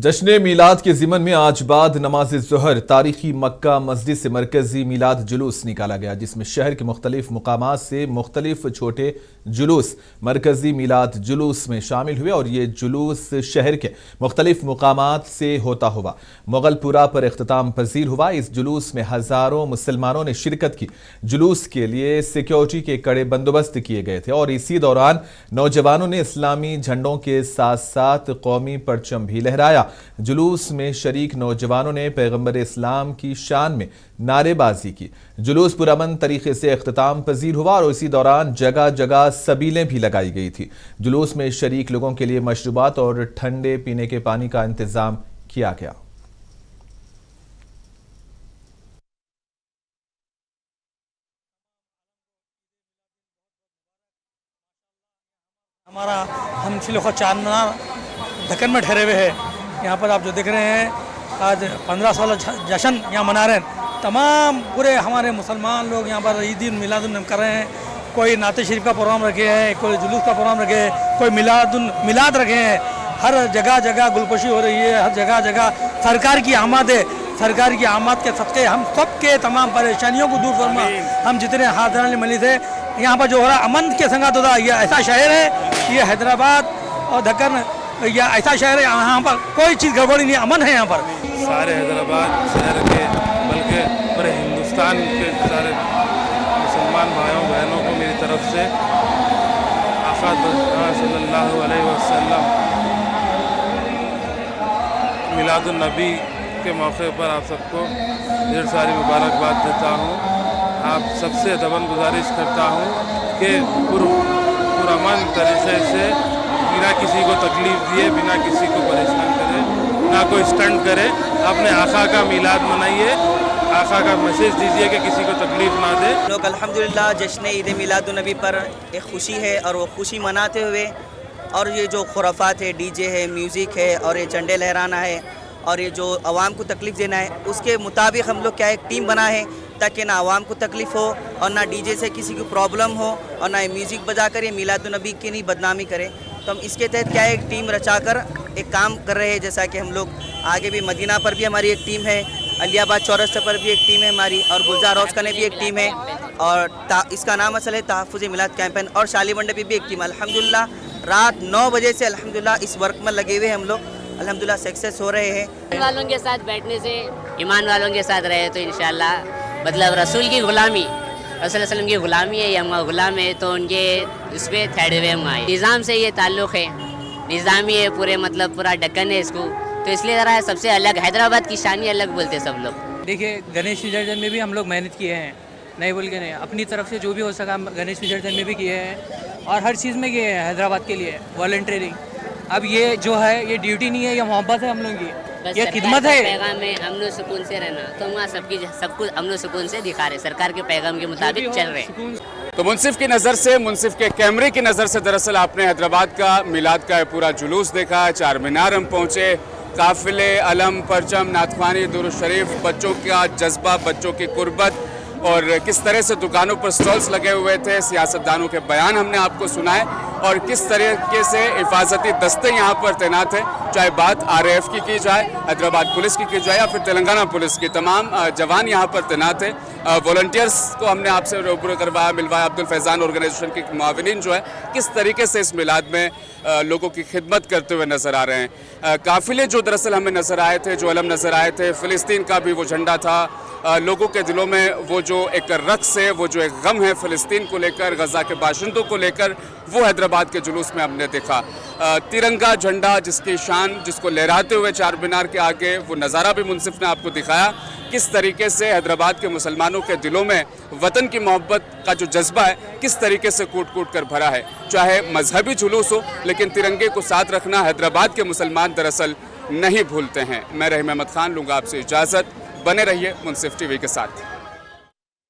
जश्न मीलाद के ज़िमन में आज बाद नमाज ज़ोहर तारीखी मक्का मस्जिद से मरकजी मीलाद जुलूस निकाला गया, जिसमें शहर के मुख्तलिफ मुकामात से मुख्तलिफ छोटे जुलूस मरकजी मीलाद जुलूस में शामिल हुए और ये जुलूस शहर के मुख्तलिफ मुकामात से होता हुआ मुगलपुरा पर इख्तिताम पजीर हुआ। इस जुलूस में हज़ारों मुसलमानों ने शिरकत की। जुलूस के लिए सिक्योरिटी के कड़े बंदोबस्त किए गए थे और इसी दौरान नौजवानों ने इस्लामी झंडों के साथ साथ कौमी परचम भी लहराया। जुलूस में शरीक नौजवानों ने पैगंबर इस्लाम की शान में नारेबाजी की। जुलूस पुरअमन तरीके से इख्तिताम पजीर हुआ और इसी दौरान जगह जगह सबीलें भी लगाई गई थी। जुलूस में शरीक लोगों के लिए मशरूबात और ठंडे पीने के पानी का इंतजाम किया गया। हमारा हम सिलोखा चारमीनार दक्कन में ठहरे हुए हैं। यहाँ पर आप जो देख रहे हैं, आज 15 साल जश्न यहाँ मना रहे हैं। तमाम पूरे हमारे मुसलमान लोग यहाँ पर ईद मिलादुन कर रहे हैं। कोई नाते शरीफ का प्रोग्राम रखे हैं, कोई जुलूस का प्रोग्राम रखे हैं, कोई मिलाद रखे हैं। हर जगह जगह गुलपोशी हो रही है, हर जगह जगह सरकार की आमद है। सरकार की आमद के सदक़े हम सब के तमाम परेशानियों को दूर फरमा। हम जितने हाज़िरान मली थे, यहाँ पर जो हो रहा अमन के संगत होता, ये ऐसा शहर है, ये हैदराबाद और दक्कन या ऐसा शहर है, यहाँ पर कोई चीज़ गड़बड़ी नहीं, अमन है यहाँ पर। सारे हैदराबाद शहर के बल्कि पूरे हिंदुस्तान के सारे मुसलमान भाइयों बहनों को मेरी तरफ से आका सल्लल्लाहु अलैहि वसल्लम मिलादुन नबी के मौके पर आप सबको ढेर सारी मुबारकबाद देता हूँ। आप सबसे दबन गुजारिश करता हूँ कि पुरअमन तरीके से बिना किसी को तकलीफ़ दिए, बिना किसी को परेशान करे, ना कोई स्टंट करे, अपने आका का मिलाद मनाइए, आका का मैसेज दीजिए कि किसी को तकलीफ़ ना दे। लोग अल्हम्दुलिल्लाह जश्न ईद मिलादुन नबी पर एक खुशी है और वो खुशी मनाते हुए, और ये जो खुराफात है, डीजे है, म्यूज़िक है और ये झंडे लहराना है और ये जो आवाम को तकलीफ़ देना है, उसके मुताबिक हम लोग क्या एक टीम बना है ताकि ना आवाम को तकलीफ़ हो और ना डीजे से किसी को प्रॉब्लम हो और ना ये म्यूज़िक बजा कर ये मिलादुन नबी की नहीं बदनामी करे। तो हम इसके तहत क्या है, एक टीम रचाकर एक काम कर रहे हैं। जैसा कि हम लोग आगे भी मदीना पर भी हमारी एक टीम है, अलियाबाद चौरस्ते पर भी एक टीम है हमारी, और गुलजार रोज़ का भी एक टीम है, और इसका नाम असल है तहफ़्फ़ुज़ मिलाद कैंपेन। और शालीमंडे पे भी एक टीम। अल्हम्दुलिल्लाह रात 9 बजे से अल्हम्दुलिल्लाह इस वर्क में लगे हुए हैं हम लोग, अल्हम्दुलिल्लाह सक्सेस हो रहे हैं। ईमान वालों के साथ बैठने से, ईमान वालों के साथ रहे तो इंशाल्लाह, मतलब रसूल की गुलामी, रसूल सल्लम की गुलामी है, हम गुलाम है तो उनके उस पर ठहरे हुए हम आए। निज़ाम से ये ताल्लुक़ है, निज़ामी है पूरे, मतलब पूरा दक्कन है इसको, तो इसलिए ज़रा सबसे अलग, हैदराबाद की शानी अलग बोलते हैं सब लोग। देखिए, गणेश विसर्जन में भी हम लोग मेहनत किए हैं, नहीं बोल के नहीं, अपनी तरफ से जो भी हो सका गणेश विसर्जन में भी किए हैं और हर चीज़ में किए हैं हैदराबाद के लिए वॉलंटियरिंग। अब ये जो है ये ड्यूटी नहीं है, ये मोहब्बत है हम लोगों की, ये खिदमत है। पैगाम में अमन सुकून से रहना, तो वहाँ सब कुछ अमन सुकून से दिखा रहे, सरकार के पैगाम के मुताबिक चल रहे। तो मुनसिफ की नज़र से, मुनसिफ के कैमरे की नज़र से दरअसल आपने हैदराबाद का मिलाद का पूरा जुलूस देखा। चार मीनार हम पहुँचे, काफिले, अलम, परचम, नातख्वानी, दुरूद शरीफ, बच्चों का जज्बा, बच्चों की कुर्बत और किस तरह से दुकानों पर स्टॉल्स लगे हुए थे, सियासतदानों के बयान हमने आपको सुनाए और किस तरीके से हिफाजती दस्ते यहाँ पर तैनात हैं। चाहे बात RAF की जाए, हैदराबाद पुलिस की जाए या फिर तेलंगाना पुलिस की, तमाम जवान यहाँ पर तैनात हैं। वॉलंटियर्स को हमने आपसे रूबरू करवाया, मिलवाया। अब्दुल फैज़ान ऑर्गेनाइजेशन के मुआविनीन जो है किस तरीके से इस मिलाद में लोगों की खिदमत करते हुए नज़र आ रहे हैं। काफिले जो दरअसल हमें नज़र आए थे, जो अलम नज़र आए थे, फ़िलिस्तीन का भी वो झंडा था, लोगों के दिलों में वो जो एक रक़्स है, वो जो एक गम है फ़िलिस्तीन को लेकर, गज़ा के बाशिंदों को लेकर, वो हैदराबाद के जुलूस में हमने देखा। तिरंगा झंडा जिसकी शान, जिसको लहराते हुए चार मीनार के आगे, वो नज़ारा भी मुनसिफ ने आपको दिखाया किस तरीके से हैदराबाद के मुसलमानों के दिलों में वतन की मोहब्बत का जो जज्बा है किस तरीके से कूट कूट कर भरा है। चाहे मजहबी जुलूस हो, लेकिन तिरंगे को साथ रखना हैदराबाद के मुसलमान दरअसल नहीं भूलते हैं। मैं रहीम अहमद खान लूँगा आपसे इजाज़त, बने रहिए मुनसिफ TV के साथ।